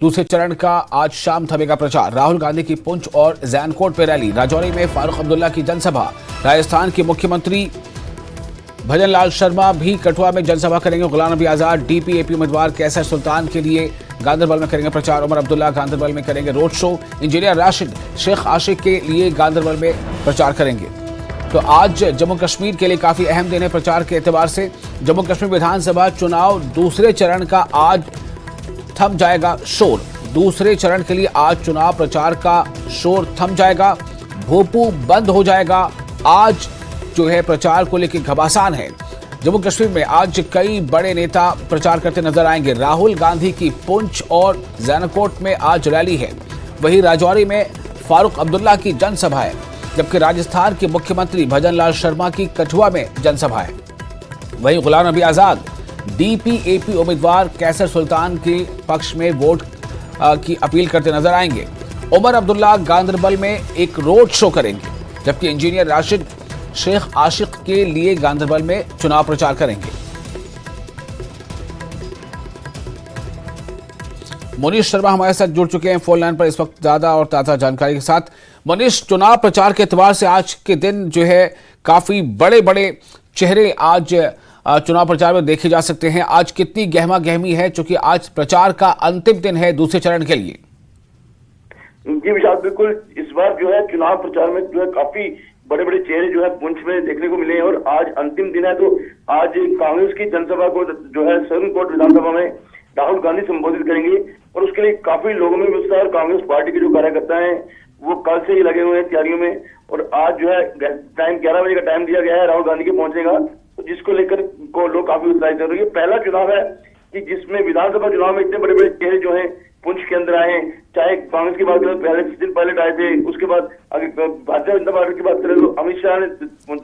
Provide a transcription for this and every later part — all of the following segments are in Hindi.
दूसरे चरण का आज शाम थमेगा प्रचार। राहुल गांधी की पुंछ और जैनकोट पे रैली। राजौरी में फारूक अब्दुल्ला की जनसभा। राजस्थान के मुख्यमंत्री भजन लाल शर्मा भी कठुआ में जनसभा करेंगे। गुलाम नबी आजाद डीपीएपी उम्मीदवार कैसर सुल्तान के लिए गांधरबल में करेंगे प्रचार। उमर अब्दुल्ला गांधरबल में करेंगे road show. Engineer Rashid Sheikh Ashiq के लिए गांधरबल में प्रचार करेंगे। तो आज जम्मू कश्मीर के लिए काफी अहम दिन है प्रचार के एतबार से। जम्मू कश्मीर विधानसभा चुनाव दूसरे चरण का आज थम जाएगा शोर। दूसरे चरण के लिए आज चुनाव प्रचार का शोर थम जाएगा। भोपू बंद हो जाएगा। आज जो है प्रचार को लेकर घमासान है। जम्मू कश्मीर में आज कई बड़े नेता प्रचार करते नजर आएंगे। राहुल गांधी की पुंछ और जैनकोट में आज रैली है। वहीं राजौरी में फारूक अब्दुल्ला की जनसभा है, जबकि राजस्थान के मुख्यमंत्री भजन लाल शर्मा की कठुआ में जनसभा है। वहीं गुलाम नबी आजाद डीपीएपी उम्मीदवार कैसर सुल्तान के पक्ष में वोट की अपील करते नजर आएंगे। उमर अब्दुल्ला गांधरबल में एक रोड शो करेंगे, जबकि इंजीनियर राशिद शेख आशिक के लिए गांधरबल में चुनाव प्रचार करेंगे। मोनीश शर्मा हमारे साथ जुड़ चुके हैं फोन लाइन पर इस वक्त ज्यादा और ताजा जानकारी के साथ। मोनीश, चुनाव प्रचार के एतबार से आज के दिन जो है काफी बड़े बड़े चेहरे आज चुनाव प्रचार में देखे जा सकते हैं। आज कितनी गहमा गहमी है, चूंकि आज प्रचार का अंतिम दिन है दूसरे चरण के लिए? जी विशाल, बिल्कुल इस बार जो है चुनाव प्रचार में जो है काफी बड़े बड़े चेहरे जो है पुंछ में देखने को मिले हैं और आज अंतिम दिन है। तो आज कांग्रेस की जनसभा को जो है सरनकोट विधानसभा में राहुल गांधी संबोधित करेंगे और उसके लिए काफी लोगों में उत्साह और कांग्रेस पार्टी के जो कार्यकर्ता हैं वो कल से ही लगे हुए हैं तैयारियों में। और आज जो है टाइम 11 बजे का टाइम दिया गया है राहुल गांधी के पहुंचने का, तो जिसको लेकर को लोग काफी उत्साहित हैं। ये पहला चुनाव है कि जिसमें विधानसभा चुनाव में इतने बड़े बड़े चेहरे जो हैं पुंछ के अंदर आए हैं। चाहे कांग्रेस की बात करें पहले कुछ दिन पहले आए थे, उसके बाद आगे भारतीय जनता पार्टी की बात करें तो अमित शाह ने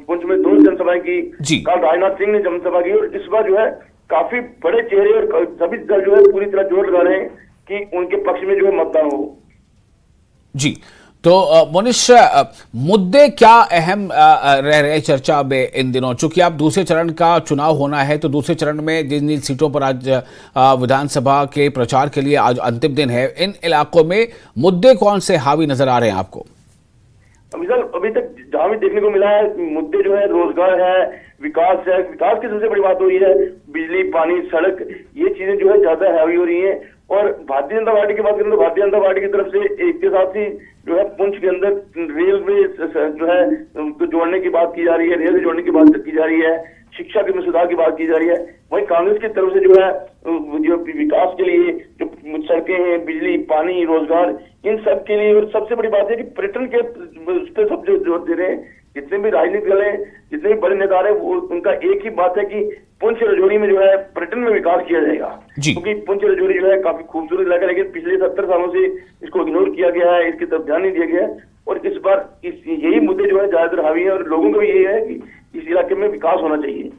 पुंछ में 2 जनसभाएं की, कल राजनाथ सिंह ने जनसभा की। और इस बार जो है काफी बड़े चेहरे और सभी दल जो है पूरी तरह जोर लगा रहे हैं कि उनके पक्ष में जो है मतदान हो। जी, तो मोनीश, मुद्दे क्या अहम रह रहे चर्चा में इन दिनों? चूंकि आप दूसरे चरण का चुनाव होना है, तो दूसरे चरण में जिन जिन सीटों पर आज विधानसभा के प्रचार के लिए आज अंतिम दिन है, इन इलाकों में मुद्दे कौन से हावी नजर आ रहे हैं आपको? अभी तक जहां भी देखने को मिला है मुद्दे जो है रोजगार है, विकास है। विकास की सबसे बड़ी बात हो रही है बिजली, पानी, सड़क, ये चीजें जो है ज्यादा हैवी हो रही हैं। और भारतीय जनता पार्टी की बात करें तो भारतीय जनता पार्टी की तरफ से एक के साथ ही जो है पुंछ के अंदर रेलवे जो है तो जोड़ने की बात की जा रही है, रेलवे जोड़ने की बात की जा रही है, शिक्षा के में सुधार की बात की जा रही है। वहीं कांग्रेस की तरफ से जो है जो विकास के लिए जो सड़कें हैं, बिजली, पानी, रोजगार, इन सब के लिए। और सबसे बड़ी बात है कि पर्यटन के उस पर सब जोर दे रहे हैं। जितने भी राजनीतिक दल हैं, जितने भी बड़े नेता हैं, वो उनका एक ही बात है कि पुंछ राजौरी में जो है पर्यटन में विकास किया जाएगा, क्योंकि पुंछ राजौरी जो है काफी खूबसूरत इलाका है, लेकिन पिछले 70 सालों से इसको इग्नोर किया गया है, इसकी तरफ ध्यान नहीं दिया गया है। और इस बार यही मुद्दे जो है ज्यादातर हावी है और लोगों का भी यही है कि इस इलाके में विकास होना चाहिए।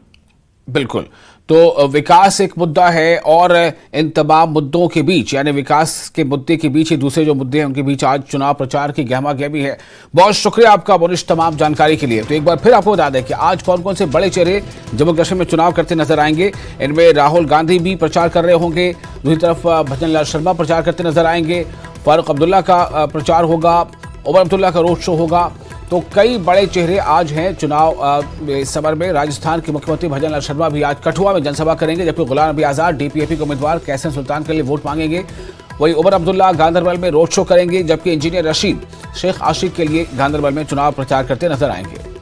बिल्कुल, तो विकास एक मुद्दा है और इन तमाम मुद्दों के बीच, यानी विकास के मुद्दे के बीच ही दूसरे जो मुद्दे हैं उनके बीच आज चुनाव प्रचार की गहमा गहमी है। बहुत शुक्रिया आपका मोनीश तमाम जानकारी के लिए। तो एक बार फिर आपको बता दें कि आज कौन कौन से बड़े चेहरे जम्मू कश्मीर में चुनाव करते नजर आएंगे। इनमें राहुल गांधी भी प्रचार कर रहे होंगे, दूसरी तरफ भजन लाल शर्मा प्रचार करते नजर आएंगे, फारूक अब्दुल्ला का प्रचार होगा, उमर अब्दुल्ला का रोड शो होगा। तो कई बड़े चेहरे आज हैं चुनाव समर में। राजस्थान के मुख्यमंत्री भजन लाल शर्मा भी आज कठुआ में जनसभा करेंगे, जबकि गुलाम नबी आजाद डीपीएपी के उम्मीदवार कैसर सुल्तान के लिए वोट मांगेंगे। वहीं उमर अब्दुल्ला गांधरबल में रोड शो करेंगे, जबकि इंजीनियर रशीद शेख आशिक के लिए गांधरबल में चुनाव प्रचार करते नजर आएंगे।